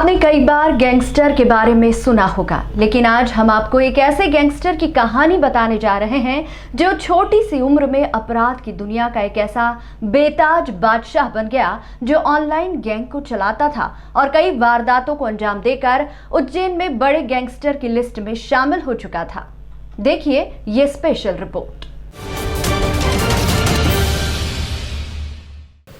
आपने कई बार गैंगस्टर के बारे में सुना होगा, लेकिन आज हम आपको एक ऐसे गैंगस्टर की कहानी बताने जा रहे हैं जो छोटी सी उम्र में अपराध की दुनिया का एक ऐसा बेताज बादशाह बन गया जो ऑनलाइन गैंग को चलाता था और कई वारदातों को अंजाम देकर उज्जैन में बड़े गैंगस्टर की लिस्ट में शामिल हो चुका था। देखिए ये स्पेशल रिपोर्ट।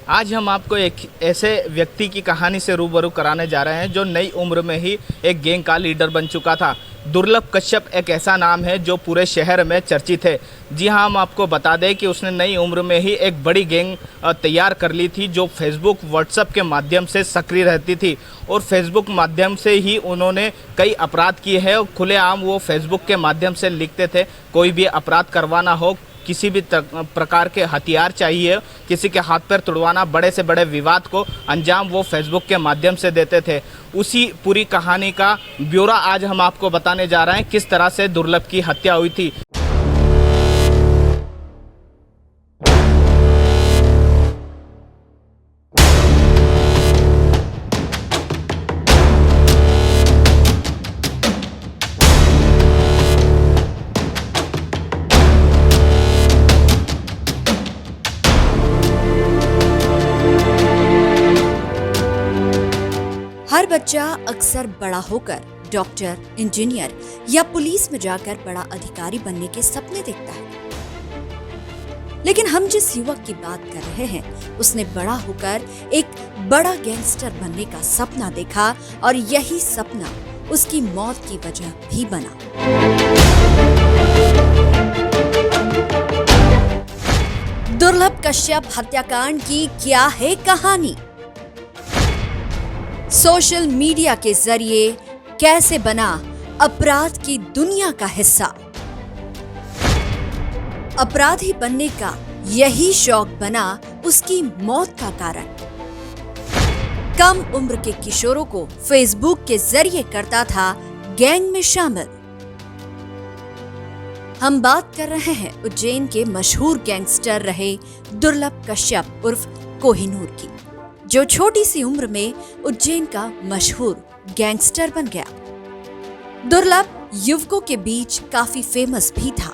आज हम आपको एक ऐसे व्यक्ति की कहानी से रूबरू कराने जा रहे हैं जो नई उम्र में ही एक गैंग का लीडर बन चुका था। दुर्लभ कश्यप एक ऐसा नाम है जो पूरे शहर में चर्चित है। जी हाँ, हम आपको बता दें कि उसने नई उम्र में ही एक बड़ी गैंग तैयार कर ली थी जो फेसबुक व्हाट्सएप के माध्यम से सक्रिय रहती थी और फेसबुक माध्यम से ही उन्होंने कई अपराध किए हैं। और खुलेआम वो फेसबुक के माध्यम से लिखते थे, कोई भी अपराध करवाना हो, किसी भी प्रकार के हथियार चाहिए, किसी के हाथ पैर तुड़वाना, बड़े से बड़े विवाद को अंजाम वो फेसबुक के माध्यम से देते थे। उसी पूरी कहानी का ब्यौरा आज हम आपको बताने जा रहे हैं, किस तरह से दुर्लभ की हत्या हुई थी। हर बच्चा अक्सर बड़ा होकर डॉक्टर, इंजीनियर या पुलिस में जाकर बड़ा अधिकारी बनने के सपने देखता है। लेकिन हम जिस युवक की बात कर रहे हैं, उसने बड़ा होकर एक बड़ा गैंगस्टर बनने का सपना देखा और यही सपना उसकी मौत की वजह भी बना। दुर्लभ कश्यप हत्याकांड की क्या है कहानी? सोशल मीडिया के जरिए कैसे बना अपराध की दुनिया का हिस्सा? अपराधी बनने का यही शौक बना उसकी मौत का कारण। कम उम्र के किशोरों को फेसबुक के जरिए करता था गैंग में शामिल। हम बात कर रहे हैं उज्जैन के मशहूर गैंगस्टर रहे दुर्लभ कश्यप उर्फ कोहिनूर की, जो छोटी सी उम्र में उज्जैन का मशहूर गैंगस्टर बन गया। दुर्लभ युवकों के बीच काफी फेमस भी था।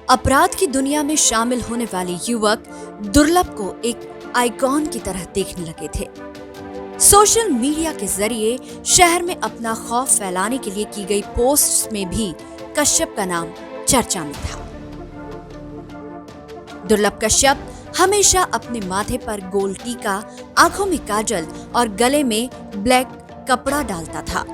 अपराध की दुनिया में शामिल होने वाले युवक दुर्लभ को एक आइकॉन की तरह देखने लगे थे। सोशल मीडिया के जरिए शहर में अपना खौफ फैलाने के लिए की गई पोस्ट्स में भी कश्यप का नाम चर्चा में था। दुर्लभ कश्यप हमेशा अपने माथे पर गोल टीका, आंखों में काजल और गले में ब्लैक कपड़ा डालता था।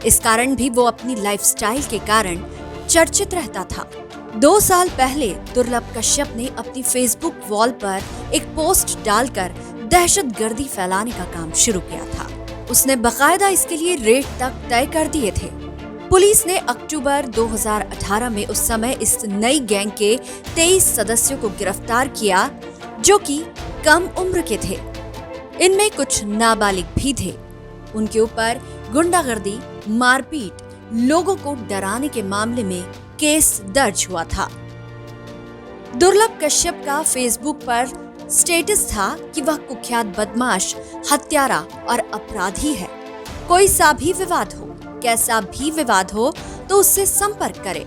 इस कारण भी वो अपनी लाइफस्टाइल के कारण चर्चित रहता था। 2 साल पहले दुर्लभ कश्यप ने अपनी फेसबुक वॉल पर एक पोस्ट डालकर दहशतगर्दी फैलाने का काम शुरू किया था। उसने बाकायदा इसके लिए रेट तक तय कर दिए थे। पुलिस ने अक्टूबर 2018 में उस समय इस नई गैंग के 23 सदस्यों को गिरफ्तार किया, जो कि कम उम्र के थे। इनमें कुछ नाबालिग भी थे। उनके ऊपर गुंडागर्दी, मारपीट, लोगों को डराने के मामले में केस दर्ज हुआ था। दुर्लभ कश्यप का फेसबुक पर स्टेटस था कि वह कुख्यात बदमाश, हत्यारा और अपराधी है। कोई सा भी विवाद हो, कैसा भी विवाद हो, तो उससे संपर्क करें।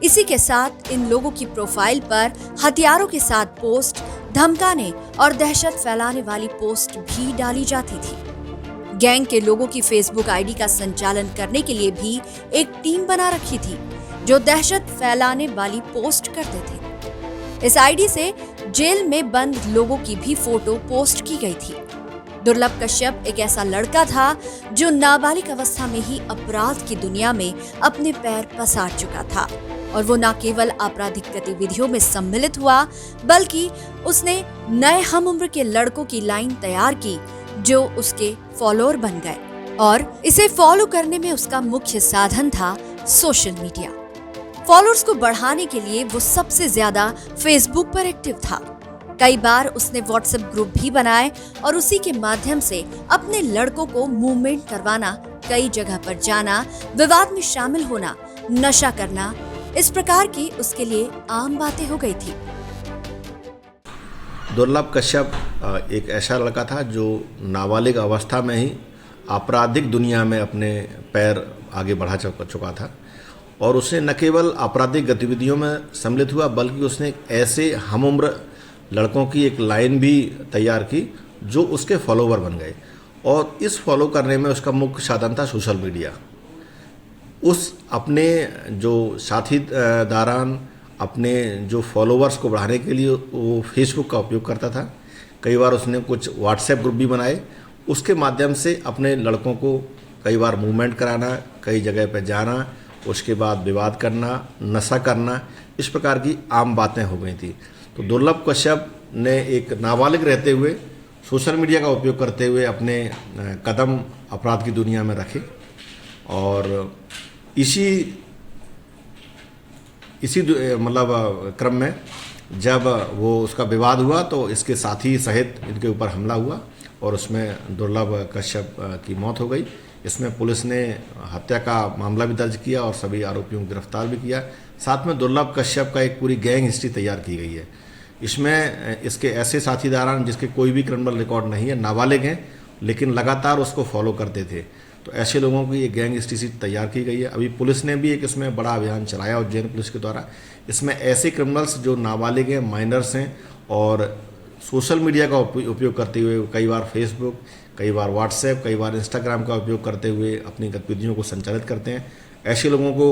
इसी के साथ इन लोगों की प्रोफाइल पर हथियारों के साथ पोस्ट, धमकाने और दहशत फैलाने वाली पोस्ट भी डाली जाती थी। गैंग के लोगों की फेसबुक आईडी का संचालन करने के लिए भी एक टीम बना रखी थी जो दहशत फैलाने वाली पोस्ट करते थे। इस आईडी से जेल में बंद लोगों की भी फोटो पोस्ट की गई थी। दुर्लभ कश्यप एक ऐसा लड़का था जो नाबालिग अवस्था में ही अपराध की दुनिया में अपने पैर पसार चुका था और वो न केवल आपराधिक गतिविधियों में सम्मिलित हुआ, बल्कि उसने नए हम उम्र के लड़कों की लाइन तैयार की जो उसके फॉलोअर बन गए और इसे फॉलो करने में उसका मुख्य साधन था सोशल मीडिया। फॉलोअर्स को बढ़ाने के लिए वो सबसे ज्यादा फेसबुक पर एक्टिव था। कई बार उसने व्हाट्सएप ग्रुप भी बनाए और उसी के माध्यम से अपने लड़कों को मूवमेंट करवाना, कई जगह पर जाना, विवाद में शामिल होना, नशा करना, इस प्रकार की उसके लिए आम बातें हो गई थी। दुर्लभ कश्यप एक ऐसा लड़का था जो नाबालिग अवस्था में ही आपराधिक दुनिया में अपने पैर आगे बढ़ा चुका था और उसने न केवल आपराधिक गतिविधियों में सम्मिलित हुआ बल्कि उसने एक ऐसे हमउम्र लड़कों की एक लाइन भी तैयार की जो उसके फॉलोवर बन गए और इस फॉलो करने में उसका मुख्य साधन था सोशल मीडिया। उस अपने जो साथीदारान अपने जो फॉलोवर्स को बढ़ाने के लिए वो फेसबुक का उपयोग करता था। कई बार उसने कुछ व्हाट्सएप ग्रुप भी बनाए, उसके माध्यम से अपने लड़कों को कई बार मूवमेंट कराना, कई जगह पर जाना, उसके बाद विवाद करना, नशा करना, इस प्रकार की आम बातें हो गई थी। तो दुर्लभ कश्यप ने एक नाबालिग रहते हुए सोशल मीडिया का उपयोग करते हुए अपने कदम अपराध की दुनिया में रखे और इसी मतलब क्रम में जब वो उसका विवाद हुआ तो इसके साथी सहित इनके ऊपर हमला हुआ और उसमें दुर्लभ कश्यप की मौत हो गई। इसमें पुलिस ने हत्या का मामला भी दर्ज किया और सभी आरोपियों को गिरफ्तार भी किया। साथ में दुर्लभ कश्यप का एक पूरी गैंग हिस्ट्री तैयार की गई है। इसमें इसके ऐसे साथीदार हैं जिसके कोई भी क्रिमिनल रिकॉर्ड नहीं है, नाबालिग हैं लेकिन लगातार उसको फॉलो करते थे। तो ऐसे लोगों की एक गैंग हिस्ट्री तैयार की गई है। अभी पुलिस ने भी एक इसमें बड़ा अभियान चलाया उज्जैन पुलिस के द्वारा। इसमें ऐसे क्रिमिनल्स जो नाबालिग हैं, माइनर्स हैं और सोशल मीडिया का उपयोग करते हुए कई बार फेसबुक, कई बार व्हाट्सएप, कई बार इंस्टाग्राम का उपयोग करते हुए अपनी गतिविधियों को संचालित करते हैं। ऐसे लोगों को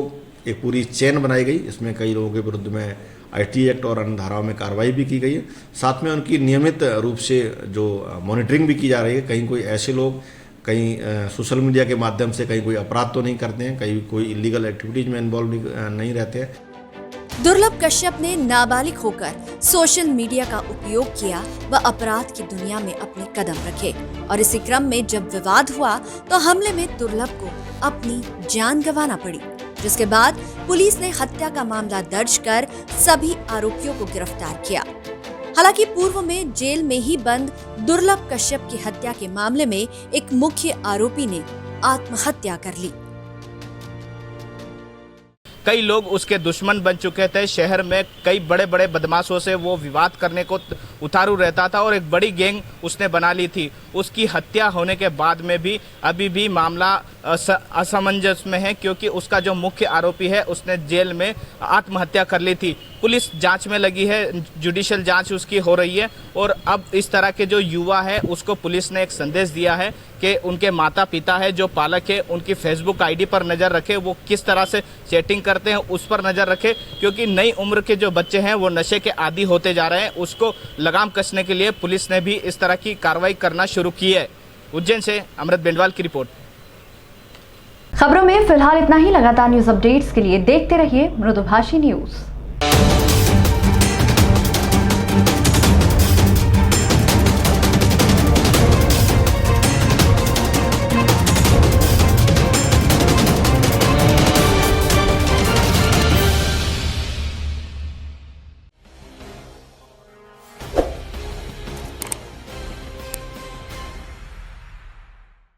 एक पूरी चेन बनाई गई। इसमें कई लोगों के विरुद्ध में आईटी एक्ट और अन्य धाराओं में कार्रवाई भी की गई है। साथ में उनकी नियमित रूप से जो मॉनिटरिंग भी की जा रही है। कहीं कोई ऐसे लोग कहीं सोशल मीडिया के माध्यम से कहीं कोई अपराध तो नहीं करते हैं, कहीं कोई इलीगल एक्टिविटीज में इन्वॉल्व नहीं रहते हैं। दुर्लभ कश्यप ने नाबालिग होकर सोशल मीडिया का उपयोग किया व अपराध की दुनिया में अपने कदम रखे और इसी क्रम में जब विवाद हुआ तो हमले में दुर्लभ को अपनी जान गंवाना पड़ी, जिसके बाद पुलिस ने हत्या का मामला दर्ज कर सभी आरोपियों को गिरफ्तार किया। हालांकि पूर्व में जेल में ही बंद दुर्लभ कश्यप की हत्या के मामले में एक मुख्य आरोपी ने आत्महत्या कर ली। कई लोग उसके दुश्मन बन चुके थे। शहर में कई बड़े बड़े बदमाशों से वो विवाद करने को उतारू रहता था और एक बड़ी गैंग उसने बना ली थी। उसकी हत्या होने के बाद में भी अभी भी मामला असमंजस में है, क्योंकि उसका जो मुख्य आरोपी है उसने जेल में आत्महत्या कर ली थी। पुलिस जांच में लगी है, जुडिशियल जांच उसकी हो रही है और अब इस तरह के जो युवा है उसको पुलिस ने एक संदेश दिया है कि उनके माता पिता है, जो पालक है, उनकी फेसबुक आईडी पर नज़र रखे, वो किस तरह से चैटिंग करते हैं उस पर नज़र रखे, क्योंकि नई उम्र के जो बच्चे हैं वो नशे के आदी होते जा रहे हैं। उसको लगाम कसने के लिए पुलिस ने भी इस तरह की कार्रवाई करना शुरू की है। उज्जैन से अमृत बेंडवाल की रिपोर्ट। खबरों में फिलहाल इतना ही। लगातार न्यूज अपडेट्स के लिए देखते रहिए मृदुभाषी न्यूज।